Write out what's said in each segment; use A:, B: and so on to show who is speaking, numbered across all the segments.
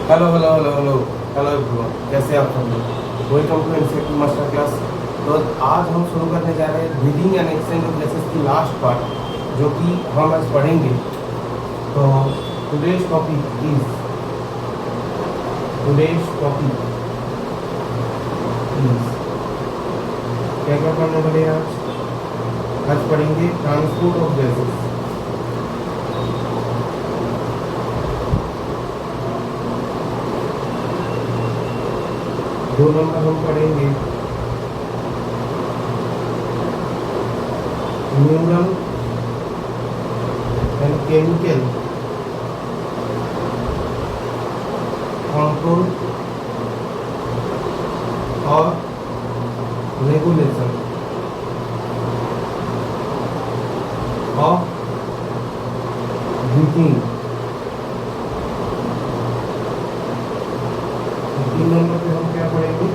A: Hello hello hello hello hello everyone, कैसे आप सब लोग। Welcome to NCERT master class. तो आज हम शुरू करने जा रहे हैं reading and exchange of guesses की लास्ट पार्ट, जो कि हम आज पढ़ेंगे। तो टुडेज टॉपिक इज क्या क्या पढ़ने वाले हैं आज पढ़ेंगे ट्रांसपोर्ट ऑफ गैसेस। दो नंबर हम पढ़ेंगे न्यूरल एंड केमिकल कंट्रोल और रेगुलेशन ऑफ ब्रीथिंग। 3 नंबर पे हम क्या पढ़ेंगे,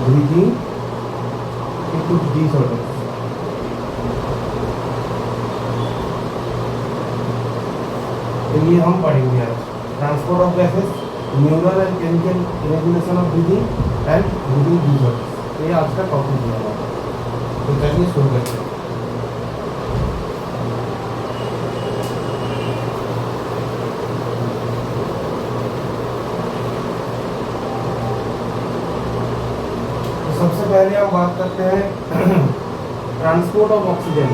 A: ब्रीथिंग के कुछ डिसऑर्डर। तो ये हम पढ़ेंगे आज, transport of gases, neural and chemical regulation of breathing and breathing disorder. तो ये आज का टॉपिक दिया हुआ है। तो चलिए शुरू करते हैं। सबसे पहले हम बात करते हैं ट्रांसपोर्ट ऑफ ऑक्सीजन।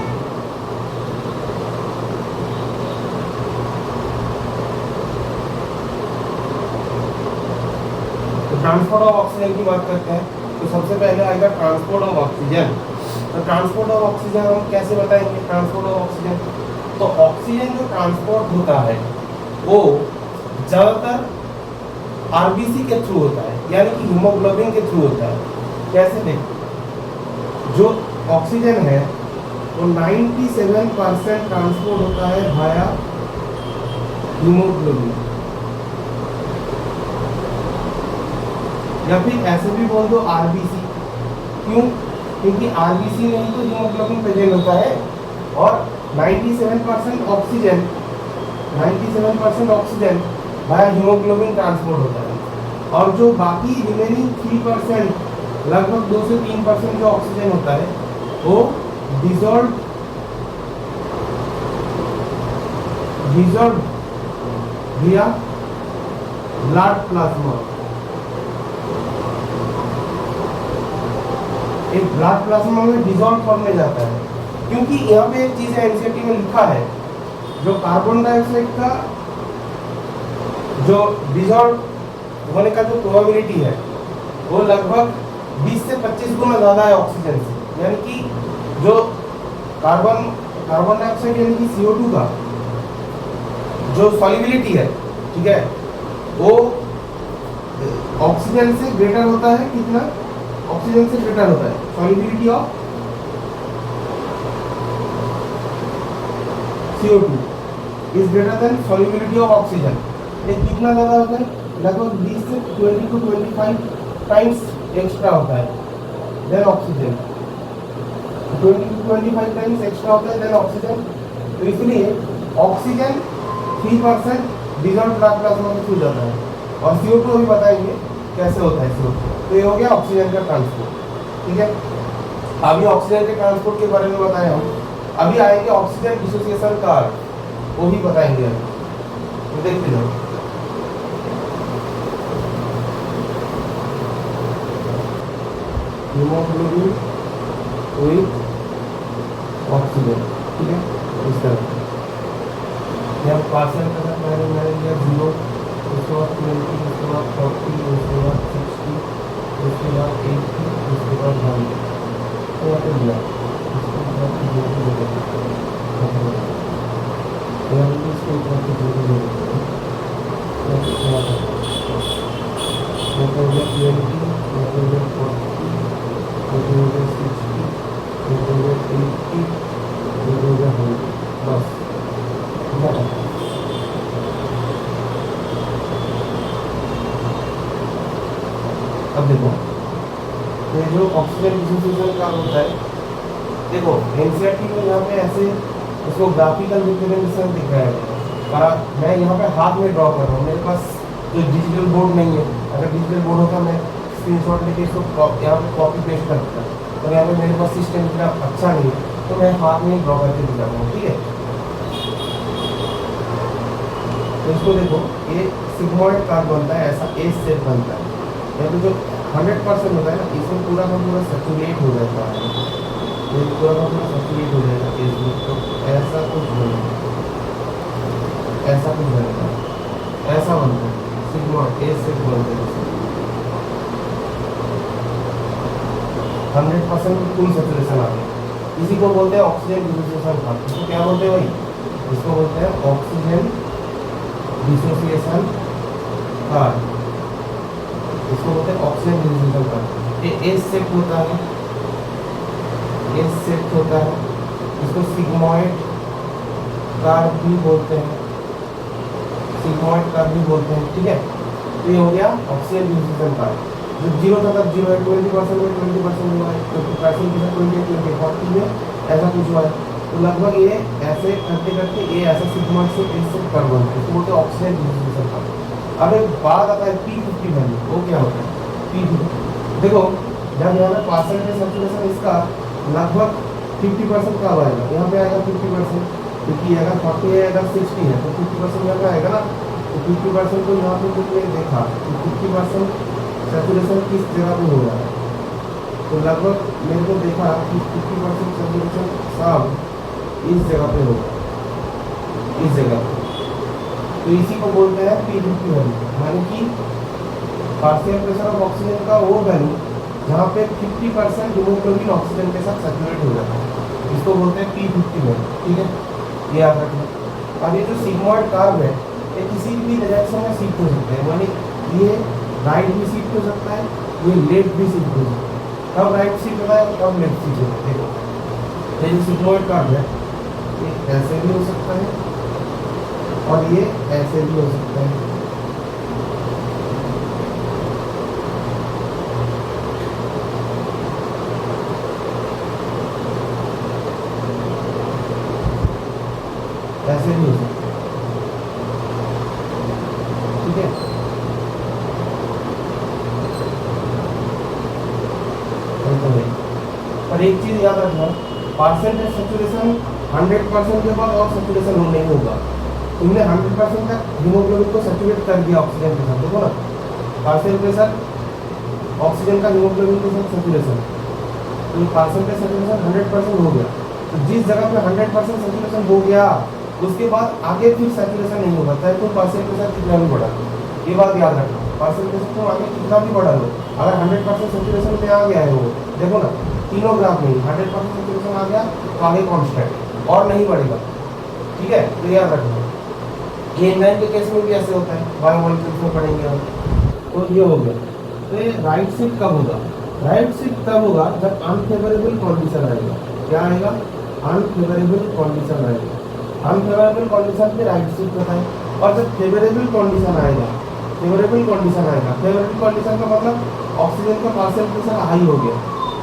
A: तो ट्रांसपोर्ट ऑफ ऑक्सीजन की बात करते हैं, तो सबसे पहले आएगा ट्रांसपोर्ट ऑफ ऑक्सीजन। तो ट्रांसपोर्ट ऑफ ऑक्सीजन हम कैसे बताएंगे ट्रांसपोर्ट ऑफ ऑक्सीजन। तो ऑक्सीजन जो ट्रांसपोर्ट होता है वो ज़्यादातर आरबीसी के थ्रू होता है, यानी कि हीमोग्लोबिन के थ्रू होता है। कैसे देखो, जो ऑक्सीजन है वो 97% ट्रांसपोर्ट होता है वाया हीमोग्लोबिन, या फिर ऐसे भी बोल दो आरबीसी। क्यों? क्योंकि आरबीसी में ही तो हीमोग्लोबिन प्रेजेंट होता है, और 97% ऑक्सीजन वाया हीमोग्लोबिन ट्रांसपोर्ट होता है। और जो बाकी रिमेनिंग 3%, लगभग 2 से 3% जो ऑक्सीजन होता है वो डिसॉल्व विया ब्लड प्लाज्मा। एक ब्लड प्लाज्मा में डिसॉल्व फॉर्म में जाता है। क्योंकि यहाँ पे एक चीज है, एनसीईआरटी में लिखा है, जो कार्बन डाइऑक्साइड का जो डिसॉल्व होने का जो प्रोबेबिलिटी है वो लगभग 20 से 25 गुना ज़्यादा है ऑक्सीजन से। यानी कि जो कार्बन डाइऑक्साइड यानी कि CO2 का जो सॉल्युबिलिटी है, ठीक है, वो ऑक्सीजन से ग्रेटर होता है। कितना? ऑक्सीजन से ग्रेटर होता है solubility of CO2 is greater than solubility of oxygen. ये कितना ज़्यादा होता है? लगभग 20 से 20 to 25 टाइम्स एक्स्ट्रा होता है than oxygen. 20 to 25 times extra होता है देन ऑक्सीजन। तो इसलिए ऑक्सीजन 3% डिसॉल्व ब्लड प्लाज्मा में छू जाता है, और CO2 अभी बताएंगे कैसे होता है CO2। तो ये हो गया ऑक्सीजन का ट्रांसपोर्ट, ठीक है। अभी ऑक्सीजन के ट्रांसपोर्ट के बारे में बताए हम। अभी आएंगे ऑक्सीजन डिसोसिएशन का, वो भी बताएंगे अभी। तो देखते जाओ। हीमोग्लोबिन विथ ऑक्सीजन, ठीक है, इस तरह। यहाँ पार्शियल का मैंने 0, उसके बाद 20, उसके बाद 40, उसके बाद 60, उसके बाद 80, उसके बाद 90, तो यहाँ पे दिया। उसके बाद बस। अब देखो, ये जो ऑक्सीजन डिसोसिएशन का होता है, देखो एनसीईआरटी में यहाँ पे ऐसे इसको ग्राफिकल रिप्रेजेंटेशन दिखाया है। और मैं यहाँ पे हाथ में ड्रॉ कर रहा हूँ, मेरे पास जो डिजिटल बोर्ड नहीं है। अगर डिजिटल बोर्ड होता मैं स्क्रीनशॉट लेके इसको यहाँ पे कॉपी पेस्ट कर देता, तो यहाँ पे मेरे पास सिस्टम इतना अच्छा नहीं है, तो मैं हाथ में ही ड्रॉ करके दिखाता हूँ। ठीक है, तो इसको देखो, ये सिग्मॉइड कार्ड बनता है, ऐसा ए शेप बनता है। यहाँ पे जो 100% होता है ना, इसमें पूरा का पूरा सैचुरेट हो जाता है, ये पूरा का पूरा सैचुरेट हो जाएगा इसमें। तो ऐसा कुछ बनेगा, ऐसा कुछ बनेगा, ऐसा बनता है सिग्मॉइड ए शेप बनता है। 100% फुल सैचुरेशन आ गया, इसी को बोलते हैं ऑक्सीजन डिसोसिएशन कार्ड। इसको क्या बोलते हैं भाई? इसको बोलते हैं ऑक्सीजन डिसोसिएशन कार्ड, इसको बोलते हैं ऑक्सीजन डिसोसिएशन कार्ड। ये एस शेप होता है, एस शेप होता है, इसको सिग्मॉइड कार्ड भी बोलते हैं, सिग्मॉइड कार्ड भी बोलते हैं। ठीक है, तो ये हो गया ऑक्सीजन डिसोसिएशन कार्ड। जो 0 था तब 0 है, 20% में 20% हुआ है, 20% के साथ 20 40 में ऐसा कुछ हुआ है। तो लगभग ये ऐसे करते करते ये ऐसा सिग्मॉइड से एस शेप कर्व बनता है, तो बोलते हैं ऑक्सीजन डिसोसिएशन कार्ड। अब एक बात आता है P50 वैल्यू, वो क्या होता है P50? देखो, जब यहाँ पे परसेंटेज सैचुरेशन इसका लगभग 50% का आएगा, यहाँ पे आएगा 50%, क्योंकि अगर 40 है, अगर 60 है, तो 50% यहाँ पे आएगा ना। तो 50% को यहाँ पे तुमने देखा कि 50% सैचुरेशन किस जगह पे हो रहा है, तो लगभग मेरे को देखा कि 50% सैचुरेशन सब इस जगह पे होगा, इस जगह पे। तो इसी को बोलते हैं P50 वैल्यू, यानी कि पार्शियल प्रेशर ऑफ ऑक्सीजन का वो वैल्यू जहाँ पे 50% हीमोग्लोबिन ऑक्सीजन के साथ सैचुरेट हो जाता है, इसको बोलते हैं P50 वैल्यू। ठीक है, ये याद रखना। अब ये जो सिग्मॉइड कार्व है, ये किसी भी डायरेक्शन में शिफ्ट हो सकता है, यानी ये राइट भी शिफ्ट हो सकता है, ये लेफ्ट भी शिफ्ट हो सकता है। कब राइट शिफ्ट होता है, कब लेफ्ट शिफ्ट होता है? देखो, ये जो सिग्मॉइड कार्व है, ये ऐसे भी हो सकता है और ये ऐसे भी हो सकता है। ऐसे भी हो सकता है। ठीक है, पर एक चीज याद रखना, परसेंटेज सैचुरेशन 100% के बाद और सैचुरेशन नहीं होगा। तुमने 100% तक हीमोग्लोबिन को सैचुरेट कर दिया ऑक्सीजन के साथ, देखो ना, पार्शियल प्रेशर ऑक्सीजन का हीमोग्लोबिन के साथ सैचुरेशन, तो ये परसेंटेज सैचुरेशन 100% हो गया। तो जिस जगह पे 100% सैचुरेशन हो गया, उसके बाद आगे फिर सैचुरेशन नहीं होगा, चाहे तुम पार्शियल प्रेशर कितना भी बढ़ा लो। ये बात याद रखना, पार्शियल प्रेशर तुम आगे कितना भी बढ़ा लो, अगर 100% सैचुरेशन में आ गया है वो, देखो ना, तीनों ग्राफ में 100% सैचुरेशन आ गया तो आगे कांस्टेंट और नहीं बढ़ेगा। ठीक है, तो याद रखना। ये एंजाइम के केस में भी ऐसे होता है, बायोमोलिक्यूल्स में पढ़ेंगे हम। तो ये हो गया। तो ये राइट शिफ्ट कब होगा? राइट शिफ्ट तब होगा जब अनफेवरेबल कंडीशन आएगा। क्या आएगा? अनफेवरेबल कंडीशन आएगा। अनफेवरेबल कंडीशन पे राइट शिफ्ट होता है, और जब फेवरेबल कंडीशन आएगा, फेवरेबल कंडीशन आएगा, फेवरेबल कंडीशन का मतलब ऑक्सीजन का पार्शियल प्रेशर हाई हो गया,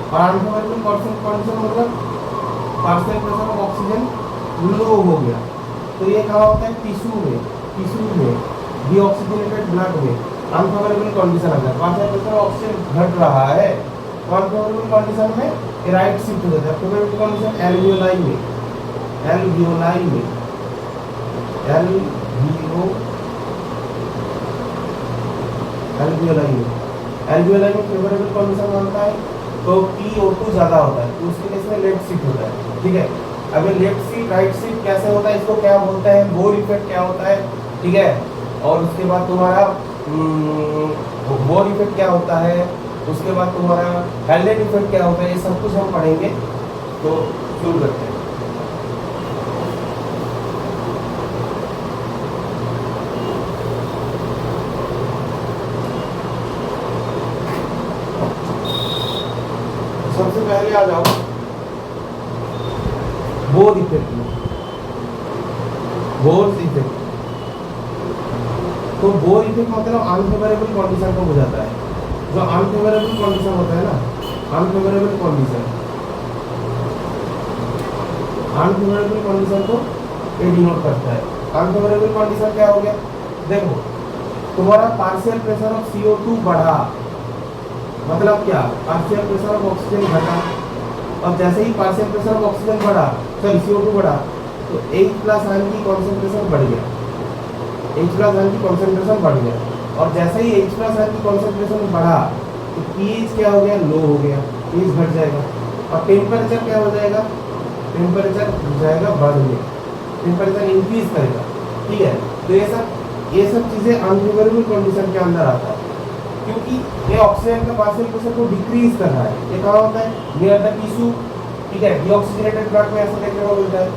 A: और अनफेवरेबल कंडीशन मतलब पार्शियल प्रेशर ऑफ ऑक्सीजन लो हो गया। तो ये कहाँ होता है? टिश्यू में, टिश्यू में डीऑक्सीजनेटेड ब्लड में अनफेवरेबल कंडीशन आता है, पार्शियल प्रेशर ऑक्सीजन घट रहा है, तो अनफेवरेबल कंडीशन में राइट शिफ्ट हो जाता है। फेवरेबल कंडीशन एल्वियोलाई में, एल्वियोलाई में, एल्वियोलाई में फेवरेबल कंडीशन बनता है, तो PO2 ज़्यादा होता है, तो उसके केस में लेफ्ट शिफ्ट होता है। ठीक है, अब ये लेफ्ट शिफ्ट राइट शिफ्ट कैसे होता है, इसको क्या बोलते हैं, बोर इफेक्ट क्या होता है। ठीक है, और उसके बाद तुम्हारा बोर इफेक्ट क्या होता है, उसके बाद तुम्हारा हेल्डेट इफेक्ट क्या होता है, ये सब कुछ हम पढ़ेंगे। तो शुरू करते हैं। सबसे पहले आ जाओ बोर इफेक्ट में। बोर इफेक्ट, तो बोर इफेक्ट मतलब अनफेवरेबल कंडीशन को बुझाता है। जो अनफेवरेबल कंडीशन होता है ना, अनफेवरेबल कंडीशन, अनफेवरेबल कंडीशन को ये डिनोट करता है। अनफेवरेबल कंडीशन क्या हो गया, देखो तुम्हारा पार्शियल प्रेशर ऑफ CO2 बढ़ा, मतलब क्या, पार्शियल प्रेशर ऑफ ऑक्सीजन घटा, और जैसे ही पार्शियल प्रेशर ऑफ ऑक्सीजन बढ़ा, सॉरी CO2 बढ़ा, तो H प्लस आयन की कॉन्सेंट्रेशन बढ़ गया, H प्लस आयन की कॉन्सेंट्रेशन बढ़ गया, और जैसे ही H प्लस आयन की कॉन्सेंट्रेशन बढ़ा तो pH क्या हो गया, लो हो गया, pH घट जाएगा, और टेम्परेचर क्या हो जाएगा, टेम्परेचर जाएगा बढ़ गया, टेम्परेचर इंक्रीज करेगा, ठीक है। तो ये सब चीज़ें अनफेवरेबल कंडीशन के अंदर आता है, क्योंकि ये ऑक्सीजन का पार्शियल प्रेशर को डिक्रीज कर रहा है। ये कहाँ होता है, नियर द टिश्यू, ठीक है, डीऑक्सीजनेटेड ब्लड में ऐसा देखने को मिलता है,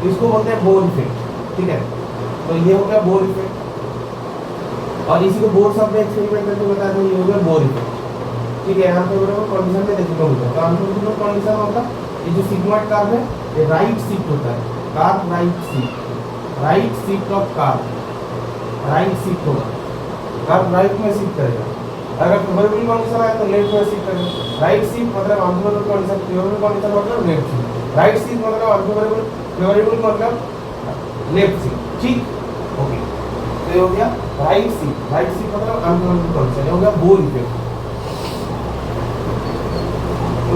A: इसको बोलते हैं बोर इफेक्ट, ठीक है। तो ये हो गया बोर इफेक्ट, और इसी को बोर शब्द एक्सपेरिमेंट करके बताया था, ये हो गया बोर इफेक्ट, ठीक है। अनफेवरेबल कंडीशन में देखने को मिलता है। तो अनफेवरेबल कंडीशन होगा ये जो सिग्मोइड कार्ब है, ये राइट शिफ्ट होता है, carb right shift of carb, right shift होगा, कार्ब राइट में शिफ्ट करेगा। अगर फेवरेबल कंडीशन आए तो लेफ्ट में शिफ्ट करेगा। राइट शिफ्ट मतलब अनफेवरेबल कंडीशन, फेवरेबल कंडीशन मतलब लेफ्ट शिफ्ट, राइट शिफ्ट मतलब अनफेवरेबल, फेवरेबल मतलब लेफ्ट शिफ्ट, ठीक, ओके। तो ये हो गया राइट शिफ्ट मतलब अनफेवरेबल कंडीशन, हो गया बोर इफेक्ट।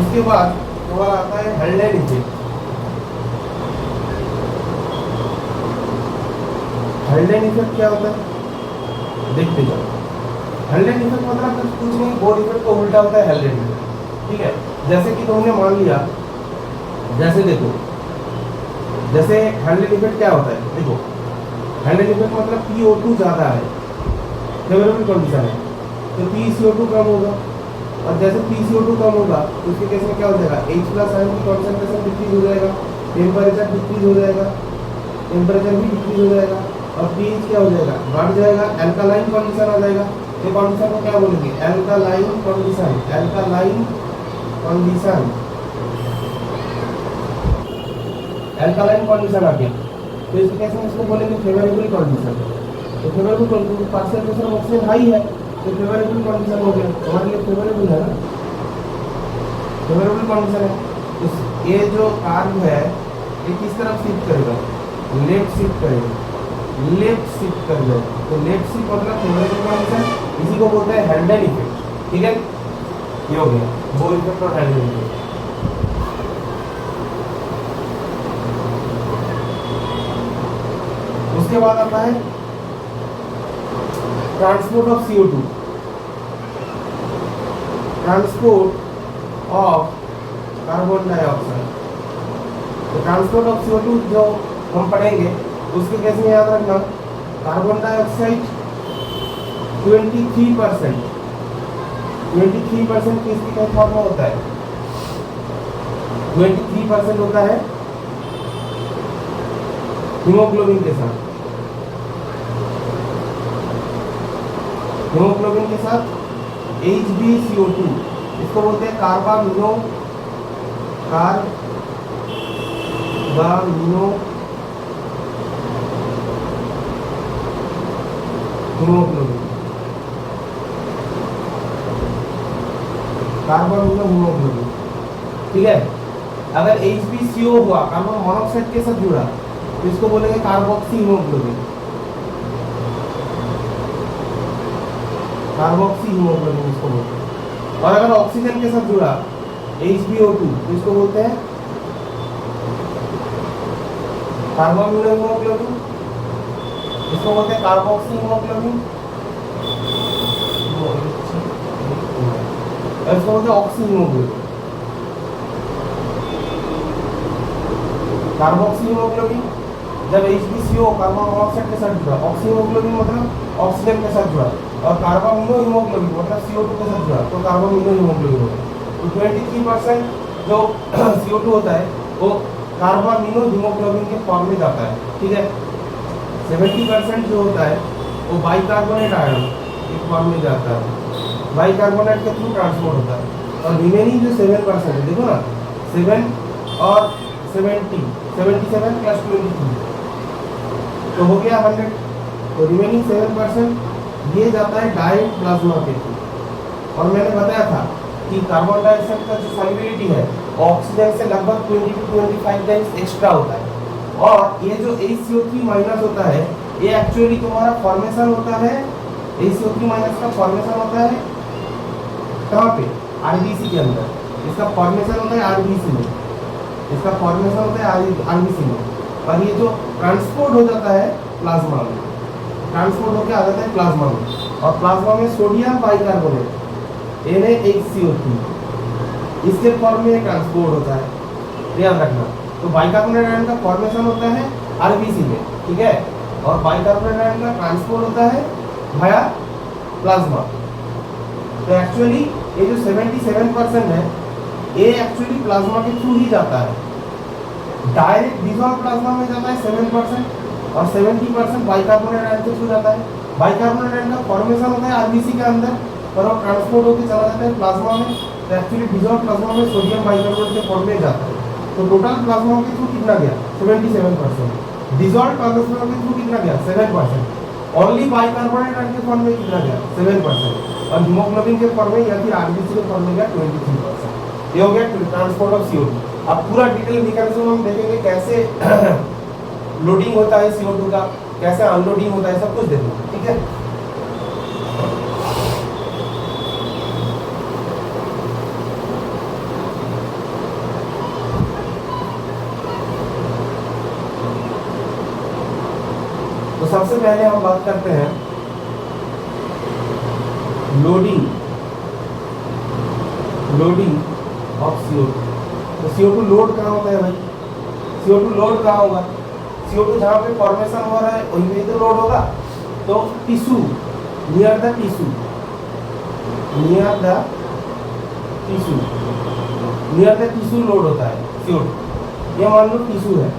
A: उसके बाद तुम्हारा आता है हेल्डेन इफेक्ट। हेल्डेन इफेक्ट क्या होता है, देखते जाओ। हेल्डेन इफेक्ट मतलब कुछ नहीं, बोर इफेक्ट को उल्टा होता है हेल्डेन इफेक्ट, ठीक है। जैसे कि तुमने मान लिया, जैसे देखो, जैसे हेल्डेन इफेक्ट क्या होता है, देखो हेल्डेन इफेक्ट मतलब PO2 ज़्यादा है, फेवरेबल कंडीशन है, तो PCO2 कम होगा, और जैसे PCO2 कम होगा तो उसके केस में क्या हो जाएगा, H प्लस आयन की कॉन्सेंट्रेशन डिक्रीज हो जाएगा, टेम्परेचर डिक्रीज हो जाएगा, टेम्परेचर भी डिक्रीज हो जाएगा, और pH क्या हो जाएगा, बढ़ जाएगा, एल्कालाइन कंडीशन आ जाएगा। ये कंडीशन को क्या बोलेंगे, alkaline condition, alkaline condition, alkaline condition आ गया। तो इस केस में इसको बोलेंगे फेवरेबल कंडीशन। तो favourable condition, partial pressure oxygen high है तो फेवरेबल कंडीशन हो गया, हमारे लिए फेवरेबल है ना, फेवरेबल कंडीशन है। तो ये जो कार्ब है ये किस तरफ शिफ्ट करेगा, लेफ्ट शिफ्ट करेगा, लेफ्ट शिफ्ट कर जाए, तो लेफ्ट शिफ्ट मतलब फेवरेबल कंडीशन, इसी को बोलते हैं हेल्डेन इफेक्ट, ठीक है। ये हो गया बोर इफेक्ट और हेल्डेन इफेक्ट। उसके बाद आता है transport of CO2, transport of carbon dioxide. तो ट्रांसपोर्ट ऑफ CO2 जो हम पढ़ेंगे उसके केस में याद रखना, कार्बन डाइऑक्साइड 23% किसकी फॉर्म में होता है, 23% होता है हीमोग्लोबिन के साथ, हीमोग्लोबिन के साथ HbCO2, इसको बोलते हैं कार्बामिनो हीमोग्लोबिन, कार्बामिनो हीमोग्लोबिन, ठीक है। अगर HbCO हुआ, कार्बन मोनोऑक्साइड के साथ जुड़ा, तो इसको बोलेंगे कार्बोक्सी हीमोग्लोबिन, कार्बोक्सी हीमोग्लोबिन इसको बोलते हैं। और अगर ऑक्सीजन के साथ जुड़ा HbO2 तो इसको बोलते हैं कार्बामिनो हीमोग्लोबिन, इसको बोलते हैं कार्बोक्सी हीमोग्लोबिन, और इसको बोलते हैं ऑक्सी हीमोग्लोबिन। कार्बोक्सी हीमोग्लोबिन जब HbCO कार्बन मोनोऑक्साइड के साथ जुड़ा, ऑक्सी हीमोग्लोबिन मतलब ऑक्सीजन के साथ जुड़ा, और कार्बामिनो हीमोग्लोबिन मतलब CO2 के साथ जुड़ा, तो कार्बामिनो हीमोग्लोबिन होगा। तो 23% जो CO2 होता है वो कार्बामिनो हीमोग्लोबिन के फॉर्म में जाता है, ठीक है। 70% जो होता है वो बाइकार्बोनेट आयन के फॉर्म में जाता है, बाइकार्बोनेट के थ्रू ट्रांसपोर्ट होता है। और रिमेनिंग जो 7% है, देखो ना 7 और 70, 77 प्लस 22 तो हो गया 100। तो रिमेनिंग 7% ये जाता है डायरेक्ट प्लाज्मा के थ्रू। और मैंने बताया था कि कार्बन डाइऑक्साइड का जो सॉल्युबिलिटी है ऑक्सीजन से लगभग 20 to 25 टाइम्स एक्स्ट्रा होता है, और ये जो HCO3 माइनस होता है ये एक्चुअली तुम्हारा फॉर्मेशन होता है, HCO3 माइनस का फॉर्मेशन होता है कहाँ पे, आरबीसी के अंदर। इसका फॉर्मेशन होता है आरबीसी में, इसका फॉर्मेशन होता है आरबीसी में, और ये जो ट्रांसपोर्ट हो जाता है प्लाज्मा में, ट्रांसपोर्ट होकर आ जाता है प्लाज्मा में, और प्लाज्मा में सोडियम बाइकार्बोनेट NaHCO3 इसके फॉर्म में ट्रांसपोर्ट होता है, ध्यान रखना। तो बाइकार्बोनेट आयन का फॉर्मेशन होता है आरबीसी में, ठीक है, और बाइकार्बोनेट आयन का ट्रांसपोर्ट होता है वाया प्लाज्मा। तो एक्चुअली ये जो 77% है ये एक्चुअली प्लाज्मा के थ्रू ही जाता है, डायरेक्ट डिसॉल्व प्लाज्मा में जाता है 7%, और 70% बाइकार्बोनेट आयन के थ्रू जाता है। बाइकार्बोनेट आयन का फॉर्मेशन होता है आरबीसी के अंदर, और वो ट्रांसपोर्ट होकर चला जाता है प्लाज्मा में। तो एक्चुअली डिसॉल्व प्लाज्मा में सोडियम बाइकार्बोनेट के फॉर्म में जाता है। तो टोटल प्लाज्मा के थ्रू कितना गया 77%, डिसॉल्व प्लाज्मा के थ्रू कितना गया 7%, ओनली बाइकार्बोनेट आयन के फॉर्म में कितना गया 7%, और हीमोग्लोबिन के फॉर्म में या फिर आरबीसी के फॉर्म में गया 23%। ये हो गया ट्रांसपोर्ट ऑफ CO2। अब पूरा डिटेल मैकेनिज्म हम देखेंगे कैसे लोडिंग होता है CO2 का, कैसे अनलोडिंग होता है, सब कुछ देखेंगे, ठीक है। तो सबसे पहले हम बात करते हैं लोडिंग ऑफ CO2। तो CO2 लोड कहाँ होता है भाई, CO2 लोड कहाँ होगा, CO2 जहाँ पे फॉर्मेशन हो रहा है वहीं पे तो लोड होगा। तो tissue, near the tissue, near the tissue load होता है CO2। ये मान लो टिश्यू है,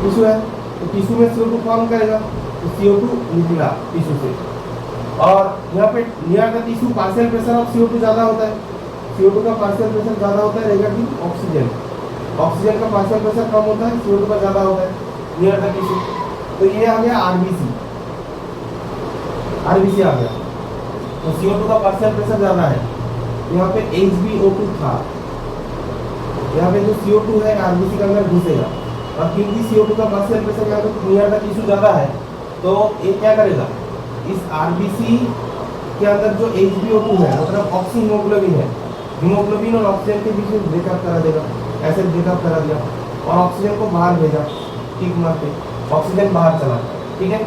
A: टिश्यू है, तो टिश्यू में CO2 फॉर्म करेगा, तो CO2 निकला टिश्यू से, और यहाँ पे near the tissue partial pressure of CO2 ज़्यादा होता है, CO2 का पार्शियल प्रेशर ज़्यादा होता है रिगार्डिंग ऑक्सीजन, ऑक्सीजन का पार्शियल प्रेशर कम होता है, CO2 का ज़्यादा होता है नियर द टिश्यू। तो ये आ गया आरबीसी आ गया, तो CO2 का पार्शियल प्रेशर ज़्यादा है, यहाँ पे HbO2 था, यहाँ पे जो CO2 है आरबीसी के अंदर घुसेगा, और क्योंकि CO2 का पार्शियल प्रेशर यहाँ पे नियर द टिश्यू ज़्यादा है, तो ये क्या करेगा, इस आरबीसी के अंदर जो HbO2 है मतलब ऑक्सी हीमोग्लोबिन है, हीमोग्लोबिन और ऑक्सीजन के बीच में ब्रेकअप करा देगा, ऐसे ब्रेकअप करा दिया, और ऑक्सीजन को बाहर भेजा, ठीक मारते ऑक्सीजन बाहर चला गया, ठीक है,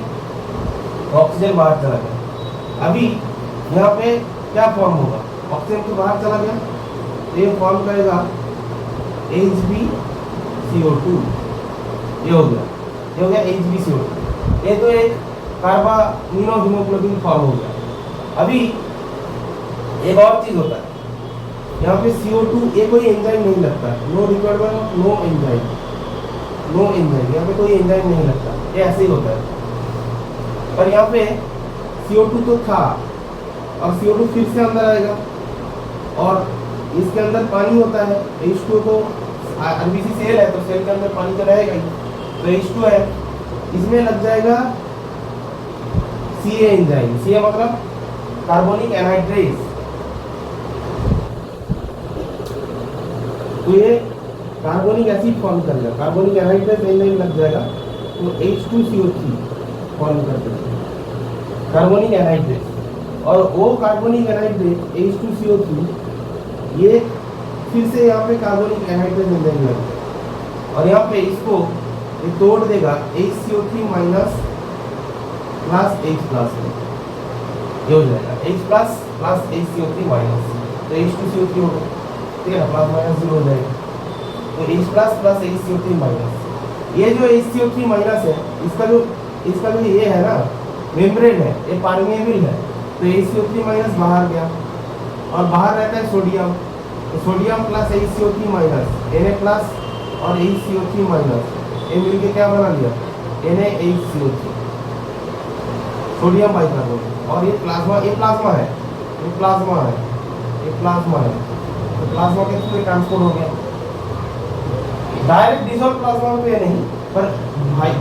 A: ऑक्सीजन बाहर चला गया। अभी यहाँ पे क्या फॉर्म होगा, ऑक्सीजन तो बाहर चला गया, ये फॉर्म करेगा HbCO2, ये हो गया HbCO2। ये तो एक कार्बामिनो हीमोग्लोबिन फॉर्म हो गया। अभी एक और चीज होता है, यहाँ पे CO2 ये कोई एंजाइम नहीं लगता, no requirement of no enzyme, यहाँ पे कोई एंजाइम नहीं लगता, ये ऐसे ही होता है। पर यहाँ पे CO2 तो था, और CO2 फिर से अंदर आएगा, और इसके अंदर पानी होता है, H2 तो आरबीसी सेल है, तो सेल के अंदर पानी तो रहेगा ही, तो H2 है, इसमें लग जाएगा CA एंजाइम, CA मतलब कार्बोनिक एनहाइड्रेस। तो ये कार्बोनिक एसिड फॉर्म करेगा, कार्बोनिक एनहाइड्रेस एंजाइम लग जाएगा, तो H2CO3 फॉर्म कर देगा कार्बोनिक एनहाइड्रेस, और वो कार्बोनिक एनहाइड्रेस H2CO3 ये फिर से यहाँ पे कार्बोनिक एनहाइड्रेस एंजाइम लग जाएगा, और यहाँ पे इसको ये तोड़ देगा HCO3 minus plus H plus में, ये हो जाएगा H plus plus HCO3 minus, तो H2CO3 हो गया, ठीक है, प्लस माइनस 0 हो जाएगा, तो H plus plus HCO3 minus. ये जो HCO3 माइनस है, इसका जो ये है ना मेम्ब्रेन है, ये परमेबल है, तो HCO3 माइनस बाहर गया, और बाहर रहता है सोडियम, तो sodium plus HCO3 minus Na plus और HCO3 माइनस, ये मिलके क्या बना लिया NaHCO3, सोडियम बाइकार्बोनेट। और ये प्लाज्मा है, तो प्लाज्मा के थ्रू ट्रांसपोर्ट हो गया, डायरेक्ट डिसॉल्व प्लाज्मा में नहीं, पर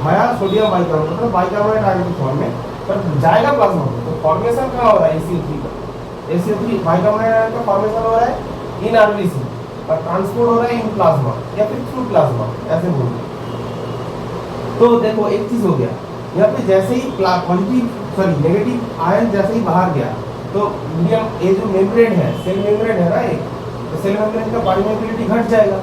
A: भाया सोडियम बाइकार्बोनेट मतलब बाइकार्बोनेट आयन की फॉर्म में, पर जाएगा प्लाज्मा में। तो फॉर्मेशन कहाँ हो रहा है HCO3 का, HCO3 बाइकार्बोनेट आयन का फॉर्मेशन हो रहा है इन आरबीसी, और ट्रांसपोर्ट हो रहा है इन प्लाज्मा या फिर थ्रू प्लाज्मा, ऐसे बोलते हैं। तो देखो एक चीज हो गया, यहाँ पे जैसे ही नेगेटिव आयन जैसे ही बाहर गया तो मीडियम, ये जो मेम्ब्रेन है, सेल मेम्ब्रेन है ना एक, तो सेल मेम्ब्रेन का परमेबिलिटी घट जाएगा,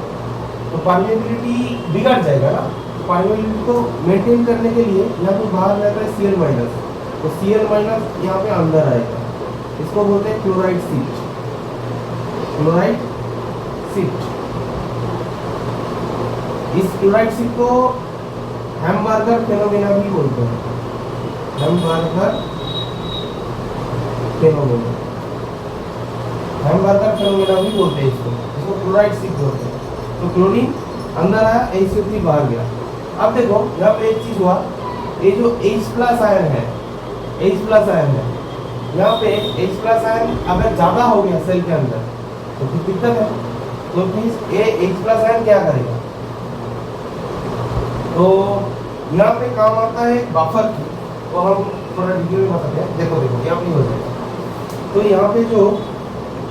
A: तो परमेबिलिटी बिगड़ जाएगा ना। परमेबिलिटी को मेंटेन करने के लिए यहाँ पे बाहर रहता है Cl माइनस, तो Cl माइनस यहाँ पे अंदर आएगा, इसको बोलते हैं क्लोराइड सीट। क्लोराइड सीट, इस क्लोराइड सीट को हैम्बर्गर फेनोमेना भी बोलते हैं। हैम्बर्गर फेनोमेना, हैम्बर्गर फेनोमेना भी बोलते हैं इसको क्लोराइड सीट बोलते हैं। तो क्लोरीन अंदर आया, H3 बाहर गया। अब देखो यहाँ पे एक चीज हुआ, ये जो H+ आयन है, H+ आयन है, यहाँ पे H+ आयन अगर ज्यादा हो गया सेल के अंदर तो फिर दिक्कत है। तो फिर ये H+ आयन क्या करेगा, तो यहाँ पे काम आता है बफर की, तो हम थोड़ा डिटेल में बताते हैं। देखो यहाँ पे हो जाएगा, तो यहाँ पे जो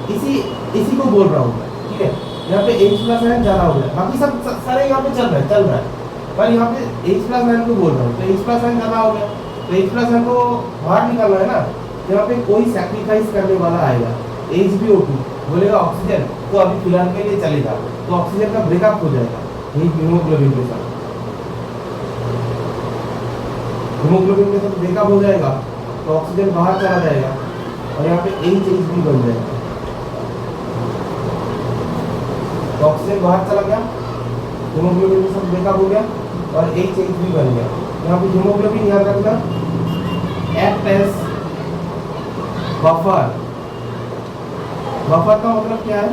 A: इसी को बोल रहा हूँ मैं, ठीक है। यहाँ पे H+ आयन ज्यादा हो गया, बाकी सब सारे यहाँ पे चल रहा है, पर यहाँ पे H+ आयन को बोल रहा हूँ, तो H+ आयन ज्यादा हो गया, तो H+ आयन को बाहर निकालना है ना। तो यहाँ पे कोई सैक्रिफाइस करने वाला आएगा, HbO2 बोलेगा ऑक्सीजन, तो अभी फिलहाल के लिए चलेगा, तो ऑक्सीजन का ब्रेकअप हो जाएगा यही हीमोग्लोबिन के साथ। हीमोग्लोबिन के साथ ब्रेकअप हो जाएगा तो ऑक्सीजन बाहर चला जाएगा और यहाँ पे HB बन जाएगा, तो ऑक्सीजन बाहर चला गया, हीमोग्लोबिन के साथ ब्रेकअप हो गया और HB बन गया। यहाँ पे हीमोग्लोबिन याद रखना एक्ट एज बफर। बफर का मतलब क्या है,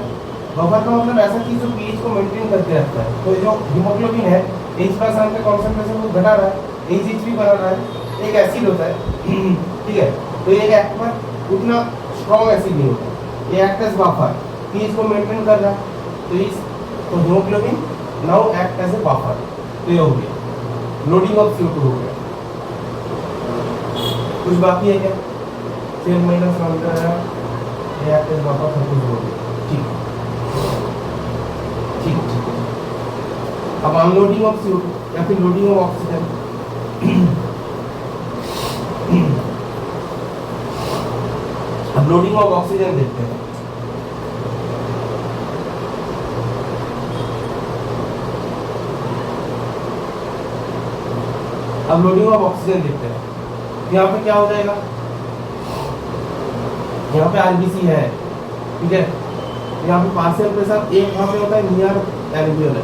A: बफर का मतलब ऐसा चीज जो पीएच को मेंटेन करके रखता है। तो जो हीमोग्लोबिन है H+ आयन का कॉन्सेंट्रेशन को घटा रहा है, HB बना रहा है, एक एसिड होता है, ठीक है। तो ये एक्ट पर उतना स्ट्रॉन्ग एसिड नहीं होता, ये एक्ट एज बफर, पीएच को मेंटेन कर रहा है। तो haemoglobin now act as a buffer. तो ये हो गया लोडिंग ऑफ CO2 हो गया। कुछ बाकी है क्या, Cl माइनस अंदर है, ये एक्ट एज बफर सब कुछ हो गया, ठीक ठीक। अब अनलोडिंग ऑफ CO2 या फिर लोडिंग ऑफ ऑक्सीजन, अब लोडिंग ऑफ ऑक्सीजन देखते हैं। अब लोडिंग ऑफ ऑक्सीजन देखते हैं, यहाँ पे क्या हो जाएगा, यहाँ पे RBC है, ठीक है। यहाँ पे पार्शियल प्रेशर एक यहाँ पे होता है नियर एल्वियोलाई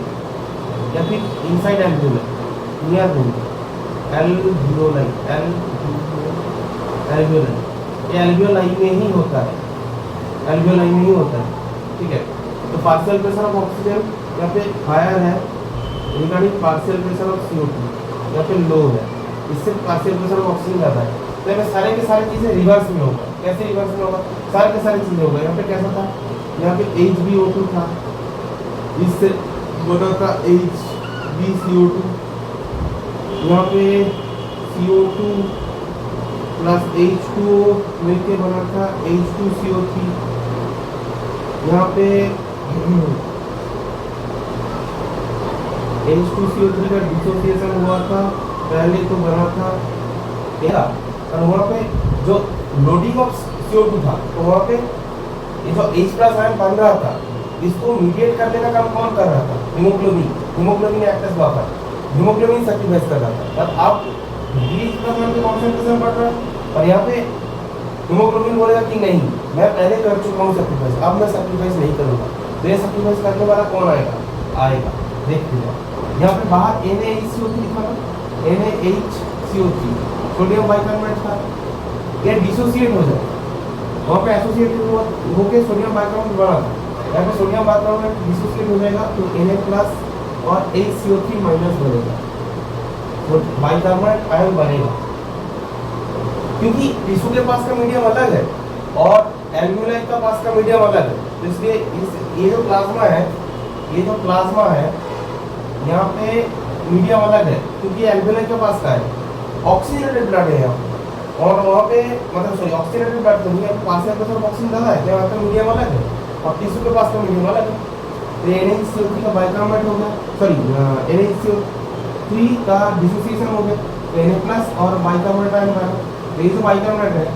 A: या फिर इनसाइड एल्वियोलाई, नियर एल्वियोलाई, ये एल्वियोलाई में ही होता है, एल्वियोलाई में ही होता है, ठीक है। तो पार्शियल प्रेशर ऑफ ऑक्सीजन यहाँ पे हायर है regarding partial pressure of CO2 या फिर लो है, इससे पार्शियल प्रेशर ऑफ ऑक्सीजन ज़्यादा है। तो यहाँ सारे के सारे चीज़ें रिवर्स में होगा। कैसे रिवर्स में होगा, सारे के सारे चीज़ें होगा। यहाँ पे कैसा था, यहाँ पे HbO2 था, इससे बना था HbCO2, यहाँ पे CO2 प्लस H2O मिलके बना था H2CO3, यहाँ पे H2CO3 का डिसोसिएशन हुआ था, पहले तो बना था क्या, और वहाँ पे जो लोडिंग ऑफ CO2 था तो वहाँ पे ये जो H+ आयन बन रहा था इसको मीडिएट करने का काम कौन कर रहा था, haemoglobin act as buffer, haemoglobin sacrifice कर रहा था। पर अब H+ आयन का कॉन्सेंट्रेशन बढ़ रहा है और यहाँ पे हीमोग्लोबिन बोलेगा कि नहीं मैं पहले कर चुका हूँ सैक्रिफाइस, अब मैं सैक्रिफाइस नहीं करूँगा। तो ये सैक्रिफाइस करने वाला कौन आएगा, देख लीजिए यहाँ पे बाहर NaHCO3 लिखा था, NaHCO3 सोडियम बाइकार्बोनेट था, ये डिसोसिएट हो जाए, वहाँ पे एसोसिएटेड होकर सोडियम बाइकार्बोनेट बना था, यहाँ पे सोडियम बाइकार्बोनेट डिसोसिएट हो जाएगा तो Na+ और HCO3 माइनस बनेगा, तो बाइकार्बोनेट आयन बनेगा। क्योंकि टिश्यू के पास का मीडियम अलग है और एल्वियोलाई का पास का मीडियम अलग है, तो इसलिए ये जो प्लाज्मा है यहाँ पे मीडियम अलग है, क्योंकि एल्वियोलाई के पास का है ऑक्सीजनेटेड ब्लड है यहाँ पे, और वहाँ पे मतलब ऑक्सीजनेटेड ब्लड तो नहीं है, पार्शियल प्रेशर ऑफ ऑक्सीजन ज़्यादा है, यहाँ पे मीडियम अलग है और टिश्यू के पास का मीडियम अलग है। तो NaCO3 का बाइकार्बोनेट हो गया, सॉरी NaCO3 का डिसोसिएशन हो गया, तो Na+ और बाइकार्बोनेट आयन बना। तो ये जो बाइकार्बोनेट है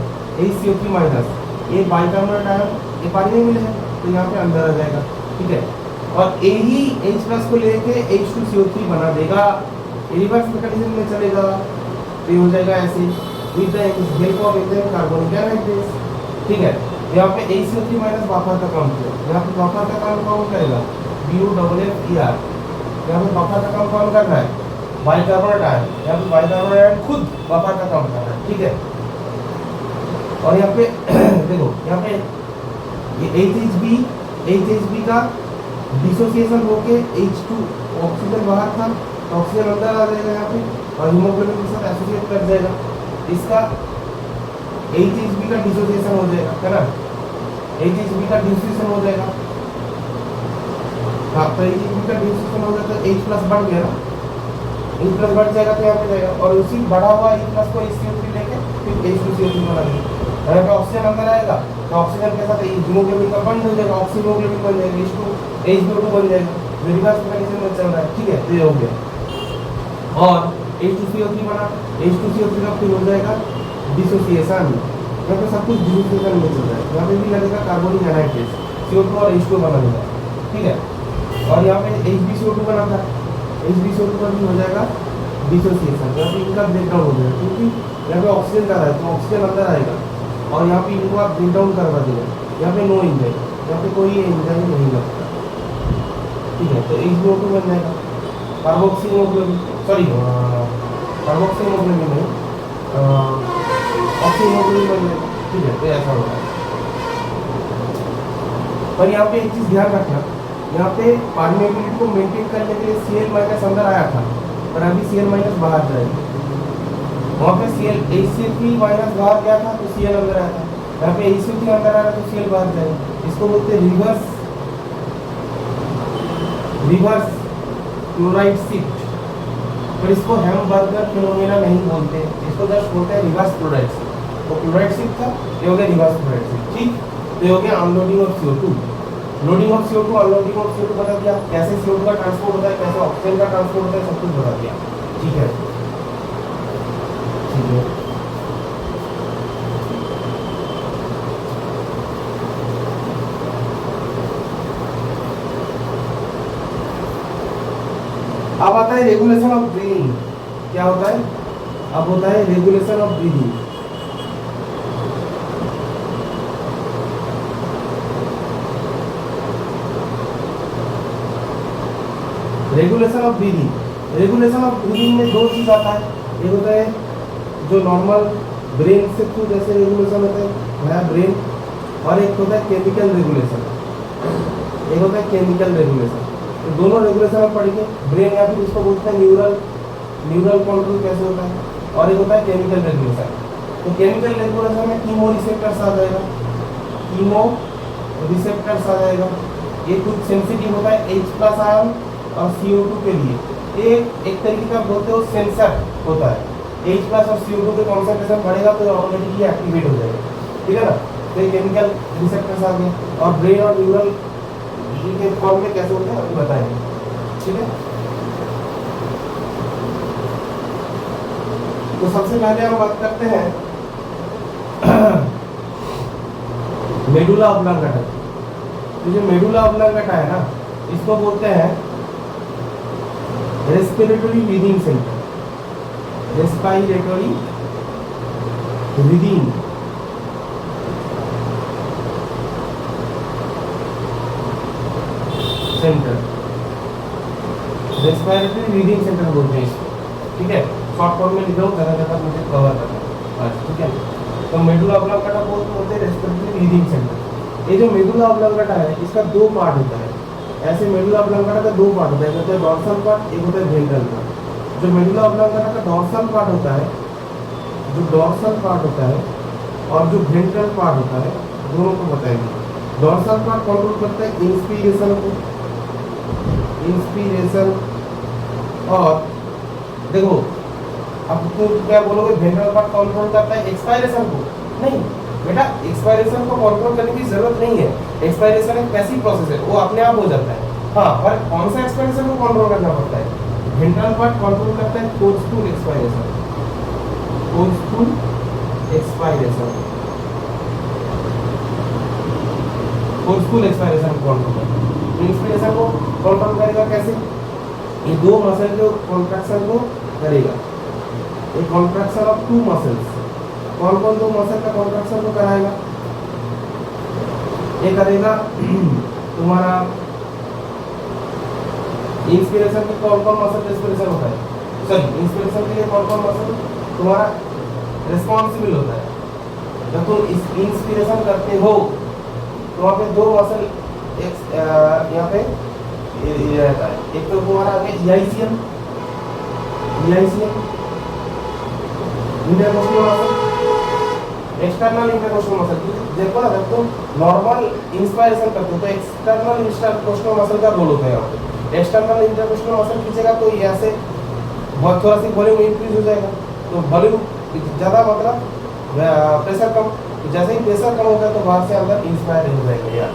A: HCO3-, ये बाइकार्बोनेट आयन ये पानी में मिलेगा तो यहाँ पे अंदर आ जाएगा, ठीक है। और ए ही H+ को लेके H2CO3 बना देगा, रिवर्स मैकेनिज्म में चलेगा, तो ये हो जाएगा ऐसे with the help of enzyme carbonic anhydrase, ठीक है। यहाँ पे HCO3- बफर का काम किया, यहाँ पे बफर का काम कौन करेगा, BOFFER। यहाँ पे बफर का काम कौन कर रहा है, बाइकार्बोनेट आयन, यहाँ पे बाइकार्बोनेट आयन खुद बफर का काम कर रहा है, ठीक है। और यहाँ पे देखो यहाँ पे ये HHB का डिसोसिएशन होके H2 ऑक्सीजन बाहर था, तो ऑक्सीजन अंदर आ जाएगा यहाँ पे और हीमोग्लोबिन के साथ एसोसिएट कर जाएगा, इसका HHB का डिसोसिएशन हो जाएगा, है ना, HHB का डिसोसिएशन हो जाएगा। हाँ, तो HHB का डिसोसिएशन हो जाता है, H+ बढ़ गया ना, H+ बढ़ जाएगा तो यहाँ पे जाएगा और उसी बढ़ा हुआ H+ को HCO3 लेके फिर H2CO3 बना देगा। यहाँ पे ऑक्सीजन अंदर आएगा तो ऑक्सीजन के साथ हीमोग्लोबिन का बंद हो जाएगा, ऑक्सीमोग्लोबिन बन जाएगा, H2 बन जाएगा, रिवर्स मैकेनिज्म में चल रहा है, ठीक है। तो ये हो गया और H2CO3 बना, H2CO3 का फिर हो जाएगा डिसोसिएशन, यहाँ पे सब कुछ डिसोसिएशन में चल रहा है। यहाँ पे भी लगेगा कार्बोनिक एनाहाइड्रेज, CO2 और H2 बना देगा, ठीक है। और यहाँ पे HbCO2 बना था, HbCO2 का भी हो जाएगा डिसोसिएशन, यहाँ पे इनका ब्रेकडाउन हो जाएगा क्योंकि यहाँ पे ऑक्सीजन का है तो ऑक्सीजन अंदर आएगा और यहाँ पे इनको आप ब्रेकडाउन करवा देंगे, यहाँ पे नो एंजाइम, यहाँ पे कोई एंजाइम नहीं लगता, ठीक है। तो HbO2 बन जाएगा, कार्बोक्सीमोग्लोबिन, सॉरी कार्बोक्सीमोग्लोबिन नहीं, ऑक्सीमोग्लोबिन बन जाएगा, ठीक है। तो ऐसा होता है। पर यहाँ पे एक चीज़ ध्यान रखना, यहाँ पे परमेबिलिटी को मेंटेन करने के लिए Cl- अंदर आया था, पर अभी Cl- बाहर जाएगा। वहाँ पे HCl3- बाहर गया था तो Cl अंदर आया था, यहाँ पे HCl3 अंदर आ रहा है तो Cl बाहर जाएगा। इसको बोलते हैं रिवर्स क्लोराइड शिफ्ट, पर इसको हैमबर्गर फिनोमेना नहीं बोलते, इसको जस्ट बोलते हैं रिवर्स क्लोराइड शिफ्ट। तो क्लोराइड शिफ्ट था, ये हो गया रिवर्स क्लोराइड शिफ्ट, ठीक। तो ये हो गया unloading of CO2, loading of CO2, unloading of CO2 बता दिया, कैसे CO2 का ट्रांसपोर्ट होता है, कैसे ऑक्सीजन का ट्रांसपोर्ट होता है, सब कुछ बता दिया, ठीक है, ठीक है। अब आता है रेगुलेशन ऑफ ब्रीदिंग। क्या होता है, अब होता है regulation of breathing. Regulation of breathing, regulation of breathing में दो चीज आता है, एक होता है जो नॉर्मल ब्रेन से थ्रू जैसे रेगुलेशन होता है नया ब्रेन, और एक होता है केमिकल रेगुलेशन, एक होता है केमिकल रेगुलेशन। तो दोनों रेगुलेशन आप पढ़ेंगे, ब्रेन या फिर इसको बोलते हैं न्यूरल कंट्रोल कैसे होता है, और एक होता है केमिकल रेगुलेशन। तो केमिकल रेगुलेशन में कीमो रिसेप्टर्स आ जाएगा, कीमो रिसेप्टर्स आ जाएगा, ये कुछ सेंसिटिव होता है H+ आयन और CO2 के लिए, एक तरीके का बोलते हो सेंसर होता है, H+ और CO2 के कॉन्सेंट्रेशन बढ़ेगा तो ऑटोमेटिकली एक्टिवेट हो जाएगा, ठीक है ना। तो ये केमिकल रिसेप्टर्स आ गए, और ब्रेन और न्यूरल के फॉर्म में कैसे होते हैं अभी बताएंगे, ठीक है। तो सबसे पहले हम बात करते हैं मेडुला ऑब्लांगेटा। तो जो मेडुला ऑब्लांगेटा है ना, इसको बोलते हैं respiratory breathing centre, respiratory breathing centre, respiratory breathing centre बोलते हैं इसको, ठीक है। शॉर्ट फॉर्म में लिखा हूँ, जगह जगह मुझे कवर करना है, ठीक है। तो मेडुला ऑब्लांगेटा बोलते हैं रेस्पिरेटरी ब्रीदिंग सेंटर। ये जो मेडुला ऑब्लांगेटा है इसका दो पार्ट होता है, ऐसे मेडुला ऑब्लांगेटा का दो पार्ट होता है, एक होता है डॉर्सल पार्ट, एक होता है वेंट्रल पार्ट। जो मेडुला ऑब्लांगेटा का डॉर्सल पार्ट होता है, जो डॉर्सल पार्ट होता है और जो वेंट्रल पार्ट होता है, दोनों को बताएंगे। डॉर्सल पार्ट कंट्रोल करता है इंस्पिरेशन को, इंस्पिरेशन, और देखो अब तो क्या बोलोगे वेंट्रल पार्ट कंट्रोल करता है एक्सपायरेशन को, नहीं बेटा, एक्सपायरेशन को कंट्रोल करने की जरूरत नहीं है, एक्सपायरेशन एक पैसिव प्रोसेस है, वो अपने आप हो जाता है, हाँ, पर कौन सा एक्सपायरेशन को कंट्रोल करना पड़ता है? वेंट्रल पार्ट कंट्रोल करता है forceful expiration, forceful expiration, forceful expiration को कंट्रोल करता है। इंस्पिरेशन को कंट्रोल करेगा कैसे? ये दो मसल जो कॉन्ट्रैक्शन को करेगा, एक कॉन्ट्रैक्शन ऑफ टू मसल्स। कौन कौन दो मसल का कॉन्ट्रैक्शन को कराएगा? ये करेगा तुम्हारा इंस्पिरेशन के कौन कौन मसल रेस्पिरेशन होता है, सॉरी इंस्पिरेशन के लिए कौन कौन मसल तुम्हारा रिस्पॉन्सिबल होता है। जब तुम इस इंस्पिरेशन करते हो तो वहाँ पे दो मसल यहाँ पे ये रहता है, एक तो तुम्हारा EICM, EICM intercostal muscle, external intercostal muscle. देखो ना, जब तुम नॉर्मल इंस्पायरेशन करते हो तो एक्सटर्नल इंटरकोस्टल मसल का रोल होता है यहाँ पे। एक्सटर्नल इंटरकोस्टल मसल खींचेगा तो ये ऐसे बहुत थोड़ा सी वॉल्यूम इंक्रीज हो जाएगा, तो वॉल्यूम ज़्यादा मतलब प्रेशर कम, जैसे ही प्रेशर कम होता है तो बाहर से अंदर इंस्पायर हो जाएगा यार।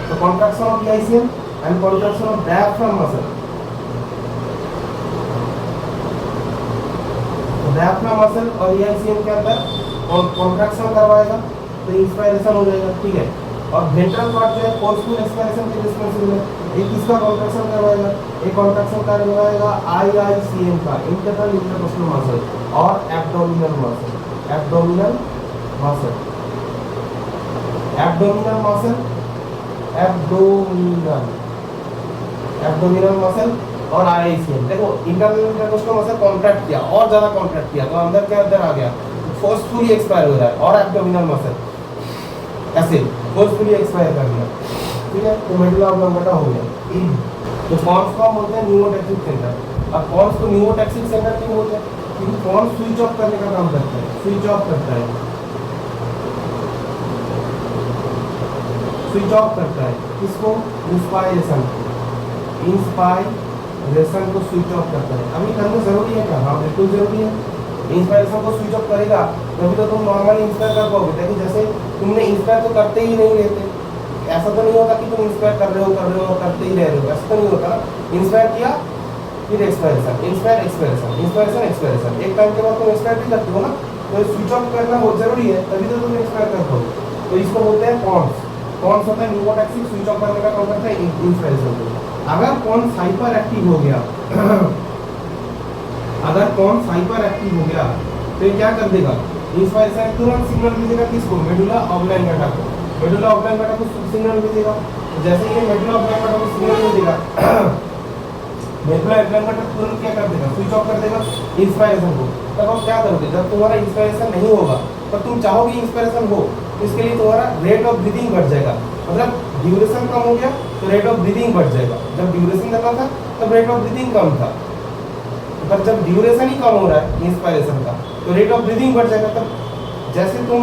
A: तो contraction of EICM and contraction of diaphragm muscle, diaphragm muscle और ईआईसीएम के अंदर कॉन्ट्रैक्शन करवाएगा तो इंस्पायरेशन हो जाएगा, ठीक है। और वेंट्रल पार्ट जो है फोर्सफुल एक्सपायरेशन के रिस्पॉन्सिबल है, ये किसका कॉन्ट्रैक्शन करवाएगा? एक कॉन्ट्रैक्शन करवाएगा आईआईसीएम का, इंटरनल इंटरकोस्टल मसल, और abdominal muscle, abdominal muscle, abdominal muscle, abdominal, abdominal muscle और आईआईसीएम। देखो इंटरनल इंटरकोस्टल मसल कॉन्ट्रैक्ट किया और ज्यादा कॉन्ट्रैक्ट किया तो अंदर के अंदर आ गया, फोर्सफुली एक्सपायर हो रहा है, और एब्डोमिनल मसल ऐसे फोर्सफुली एक्सपायर कर दिया, ठीक है। तो मेडुला ऑब्लोंगेटा हो गया। तो पॉन्स को बोलते हैं न्यूरोटैक्सिक सेंटर। अब पॉन्स को न्यूरोटैक्सिक सेंटर क्यों बोलते हैं? क्योंकि पॉन्स स्विच ऑफ करने का काम करता है, स्विच ऑफ करता है, स्विच ऑफ करता है किसको? इंस्पायरेशन, इंस्पायरेशन को स्विच ऑफ करता है। अभी करना जरूरी है क्या? हाँ बिल्कुल जरूरी है। इंस्पायरेशन को स्विच ऑफ करेगा तभी तो तुम नॉर्मली इंस्पायर कर पाओगे। देखिए जैसे तुमने इंस्पायर तो करते ही नहीं रहते, ऐसा तो नहीं होता कि तुम इंस्पायर कर रहे हो करते ही रह रहे हो, ऐसा तो नहीं होता ना। इंस्पायर किया फिर expiration, inspire expiration, inspiration expiration, एक टाइम के बाद तुम एक्सपायर भी करते हो ना, तो स्विच ऑफ करना बहुत जरूरी है, तभी तो तुम एक्सपायर कर पाओगे। तो इसको बोलते हैं पॉन्स। पॉन्स होता है न्यूरोटैक्सिक, स्विच ऑफ करने का काम करता है इंस्पायरेशन को। अगर पॉन्स हाइपर एक्टिव हो गया अगर पॉन्स हाइपर एक्टिव हो गया तो क्या कर देगा? इंस्पायरेशन तुरंत सिग्नल भेजेगा किसको? मेडुला ऑब्लोंगेटा को, मेडुला ऑब्लोंगेटा को सिग्नल भेजेगा। जैसे ये मेडुला ऑब्लोंगेटा को सिग्नल भेजेगा मेडुला ऑब्लोंगेटा तुरंत क्या कर देगा? स्विच ऑफ कर देगा इंस्पायरेशन को। तब आप क्या करोगे? जब तुम्हारा इंस्पायरेशन नहीं होगा पर तुम चाहोगे इंस्पायरेशन हो, तो इसके लिए तुम्हारा रेट ऑफ ब्रीदिंग बढ़ जाएगा, मतलब ड्यूरेशन कम हो गया तो रेट ऑफ ब्रीदिंग बढ़ जाएगा। जब ड्यूरेशन ज्यादा था तब रेट ऑफ ब्रीदिंग कम था, पर जब ड्यूरेशन ही कम हो रहा है इंस्पायरेशन का तो रेट ऑफ ब्रीदिंग बढ़ जाएगा। तब जैसे तुम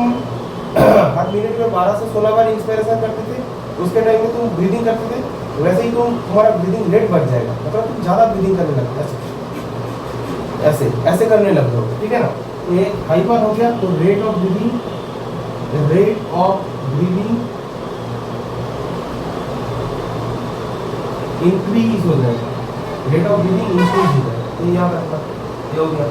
A: हर मिनट में 12 से 16 बार इंस्पायरेशन करते थे, उसके टाइम में तुम ब्रीदिंग करते थे, वैसे ही तुम्हारा ब्रीदिंग रेट बढ़ जाएगा, मतलब तुम ज़्यादा ब्रीदिंग करने लगते हो, ऐसे ऐसे करने लग जाओगे, ठीक है ना। तो ये हाइपर हो गया तो रेट ऑफ ब्रीदिंग इंक्रीज हो जाएगा, रेट ऑफ ब्रीदिंग इंक्रीज हो जाएगा। तो याद रखना, ये हो गया।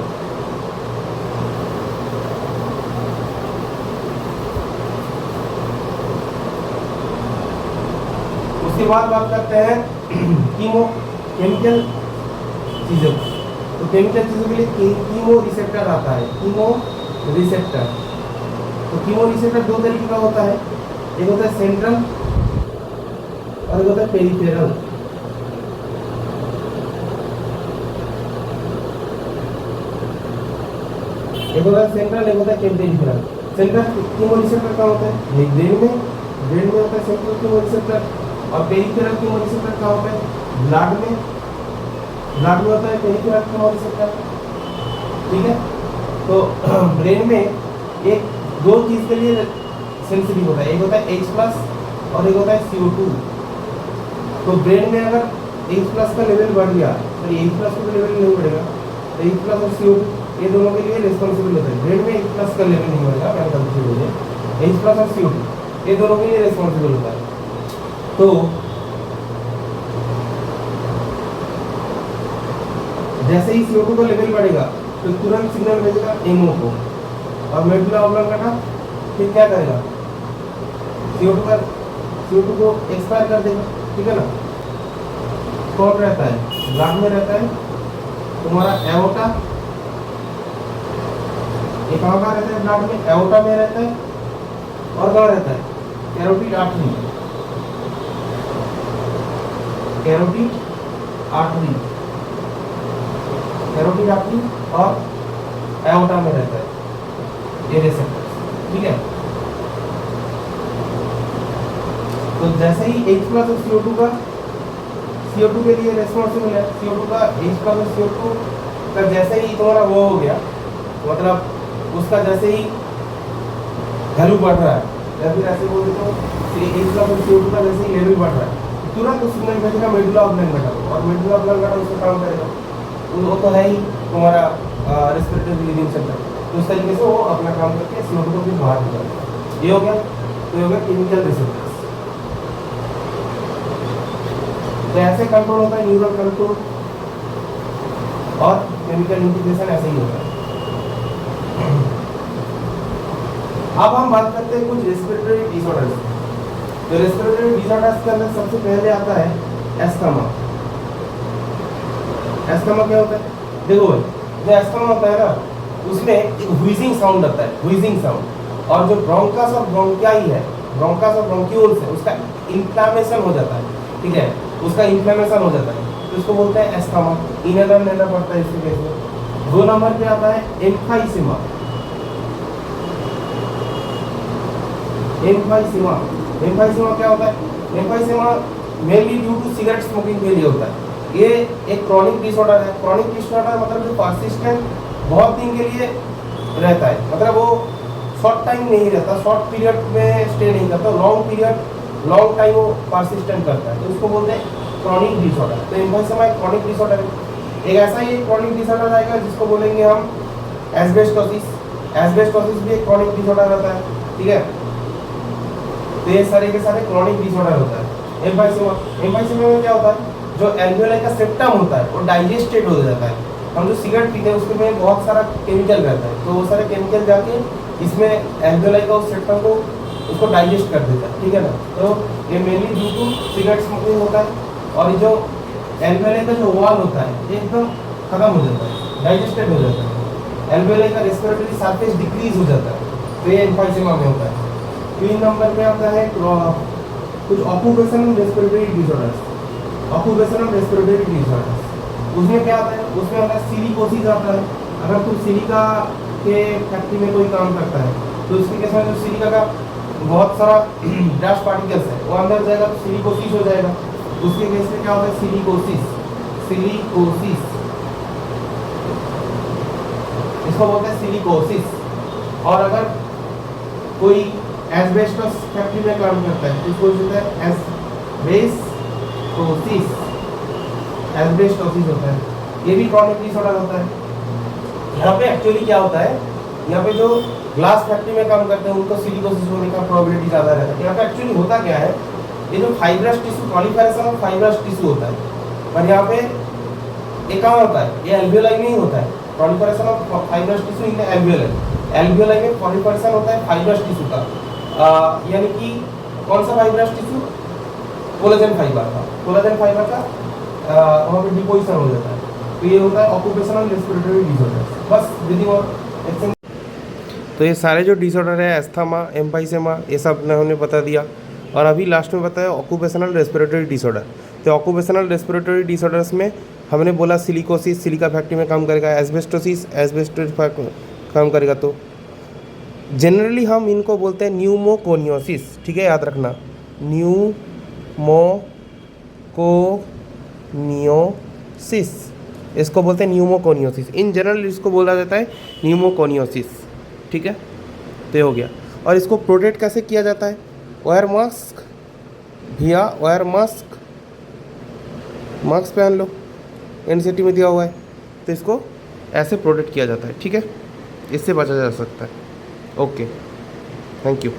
A: उसके बाद बात करते हैं केमिकल चीजों। तो केमिकल चीजों के लिए कीमो रिसेप्टर आता है, कीमो रिसेप्टर। तो कीमो रिसेप्टर दो तरीके का होता है, एक होता है सेंट्रल और एक होता है पेरिफेरल। एक होता है सेंट्रल, एक होता है पेरिफेरल। सेंट्रल कीमो रिसेप्टर का होता है ब्रेन में होता है सेंट्रल कीमो रिसेप्टर, और पेरिफेरल कीमो रिसेप्टर का होता है ब्लड में होता है पेरिफेरल कीमो रिसेप्टर, ठीक है। तो ब्रेन में एक दो चीज के लिए सेंसिटिव होता है, एक होता है H+ और एक होता है CO2। तो ब्रेन में अगर H+ का लेवल बढ़ गया तो H+ का लेवल नहीं बढ़ेगा, तो H+ और CO2 ये दोनों के लिए रिस्पॉन्सिबल होता है। ब्रेन में H+ का लेवल नहीं बढ़ेगा, मैंने गलती से बोले, H+ और CO2 ये दोनों के लिए रिस्पॉन्सिबल होता है। तो जैसे ही CO2 का लेवल बढ़ेगा तो तुरंत सिग्नल भेजेगा MO को, और मेडुला ऑब्लांगाटा फिर क्या करेगा, CO2 को एक्सपायर कर देगा, ठीक है ना। कौन रहता है, ब्लड में रहता है तुम्हारा एओर्टा, ये कहाँ रहता है ब्लड में, एओर्टा में रहता है, और कहाँ रहता है, carotid artery, carotid artery, carotid artery और एओर्टा में रहता है ये रिसेप्टर्स, ठीक है। तो जैसे ही H+ CO2 का, CO2 के लिए रेस्पॉन्सिबल है, CO2 का H+ CO2 का जैसे ही तुम्हारा वो हो गया, मतलब उसका जैसे ही वैल्यू बढ़ रहा है, या फिर ऐसे बोल देते हो H+ CO2 का जैसे ही लेवल बढ़ रहा है, तुरंत उस सिग्नल भेजेगा मेडुला ऑब्लांगाटा को, और मेडुला ऑब्लांगाटा उसका काम करेगा, वो तो है ही तुम्हारा रेस्पिरेटरी रिलीजिंग सेंटर, तो इस तरीके से वो अपना काम करके CO2 को भी बाहर निकालेगा। ये हो गया, तो ये हो गया केमिकल रिसेप्टर्स। तो ऐसे कंट्रोल होता है न्यूरल कंट्रोल, और केमिकल इंटीग्रेशन ऐसे ही होता है। अब हम बात करते हैं कुछ रेस्पिरेटरी डिसऑर्डर्स। तो रेस्पिरेटरी डिसऑर्डर्स के अंदर सबसे पहले आता है एस्थमा। एस्थमा क्या होता है, देखो जो एस्थमा होता है ना, उसमें एक व्हीजिंग साउंड आता है, व्हीजिंग साउंड, और जो ब्रोंकस और ब्रोंकियाई है, ब्रोंकस और ब्रोंक्यूल्स है, उसका इन्फ्लेमेशन हो जाता है, ठीक है, उसका इन्फ्लेमेशन हो जाता है, तो इसको बोलते हैं एस्थमा। इनहेलर लेना पड़ता है इसके केस में। 2 नंबर पे आता है एम्फाइसीमा। एम्फाइसीमा, एम्फाइसीमा क्या होता है, emphysema mainly due to cigarette smoking के लिए होता है। ये एक क्रॉनिक डिसऑर्डर है। क्रॉनिक डिसऑर्डर मतलब जो परसिस्टेंट बहुत दिन के लिए रहता है, मतलब वो शॉर्ट टाइम नहीं रहता, शॉर्ट पीरियड में स्टे नहीं करता, लॉन्ग पीरियड, लॉन्ग टाइम वो परसिस्टेंट करता है, तो उसको बोलते हैं क्रॉनिक डिसऑर्डर। तो एम्फाइसीमा एक क्रॉनिक डिसऑर्डर है। एक ऐसा ही क्रॉनिक डिसऑर्डर आएगा जिसको बोलेंगे हम एस्बेस्टोसिस। एस्बेस्टोसिस भी एक क्रॉनिक डिसऑर्डर रहता है, ठीक है। तो ये सारे के सारे क्रॉनिक डिसऑर्डर होता है। एम्फाइसीमा, एम्फाइसीमा में क्या होता है, जो एल्वियोलाई का सेप्टम होता है वो डाइजेस्टेड हो जाता है। हम जो सिगरेट पीते हैं उसमें बहुत सारा केमिकल रहता है, तो वो सारे केमिकल जाके इसमें एल्वियोलाई का उस सेप्टम को उसको डाइजेस्ट कर देता है, ठीक है ना। तो ये mainly due to cigarette smoking होता है, और जो एल्वियोलाई का जो वॉल होता है ये एकदम खत्म हो जाता है, डाइजेस्टेड हो जाता है, एल्वियोलाई का रेस्पिरेटरी सरफेस डिक्रीज हो जाता है, तो ये एम्फाइसीमा में होता है। 3 नंबर पे आता है कुछ occupational respiratory disorders. Occupational respiratory disorders, उसमें क्या आता है, उसमें आता है सिलिकोसिस आता है। अगर कोई सिलिका के फैक्ट्री में कोई काम करता है तो उसके केस में जो सिलिका का बहुत सारा डस्ट पार्टिकल्स है वो अंदर जाएगा तो सिलिकोसिस हो जाएगा। उसके केस में क्या होता है, सिलिकोसिस, सिलिकोसिस, इसको बोलते हैं सिलिकोसिस। और अगर कोई एस्बेस्टोस फैक्ट्री में काम करता है तो इसको बोलते हैं एस्बेस्टोसिस, एस्बेस्टोसिस होता है। ये भी क्रॉनिक डिसऑर्डर होता है। यहाँ पे एक्चुअली क्या होता है, यहाँ पे जो ग्लास फैक्ट्री में काम करते हैं उनको सिलिकोसिस होने का प्रोबेबिलिटी ज़्यादा रहता है। यहाँ पे एक्चुअली होता क्या है, ये जो fibrous tissue, proliferation of fibrous tissue होता है, पर यहाँ पे ये कहाँ होता है, ये एल्वियोलाई में ही होता है। Proliferation of fibrous tissue in alveoli, alveoli में प्रोलिफरेशन होता है फाइब्रस टिश्यू का, यानी कि कौन सा फाइब्रस टिश्यू, कोलेजन फाइबर का, कोलेजन फाइबर का वहाँ पे डिपोजिशन हो जाता है। तो ये होता है ऑक्यूपेशनल रेस्पिरेटरी डिसऑर्डर। बस विधि और एक्शन। तो ये सारे जो डिसऑर्डर है, एस्थमा, एम्फाइसेमा, ये सब हमने बता दिया। और अभी लास्ट में बताया ऑक्यूपेशनल रेस्पिरेटरी डिसऑर्डर। तो ऑक्यूपेशनल रेस्पिरेटरी डिसऑर्डर्स में हमने बोला सिलिकोसिस, सिलिका फैक्ट्री में काम करेगा, एस्बेस्टोसिस, एस्बेस्टोस काम करेगा। तो जनरली हम इनको बोलते हैं न्यूमोकोनियोसिस, ठीक है, याद रखना, न्यूमोकोनियोसिस, इसको बोलते हैं न्यूमोकोनियोसिस। इन जनरल इसको बोला जाता है न्यूमोकोनियोसिस, ठीक है। तो ये हो गया। और इसको प्रोटेक्ट कैसे किया जाता है, वायर मास्क, भैया वायर मास्क, मास्क पहन लो, एनसीटी में दिया हुआ है। तो इसको ऐसे प्रोटेक्ट किया जाता है, ठीक है, इससे बचा जा सकता है। Okay, thank you.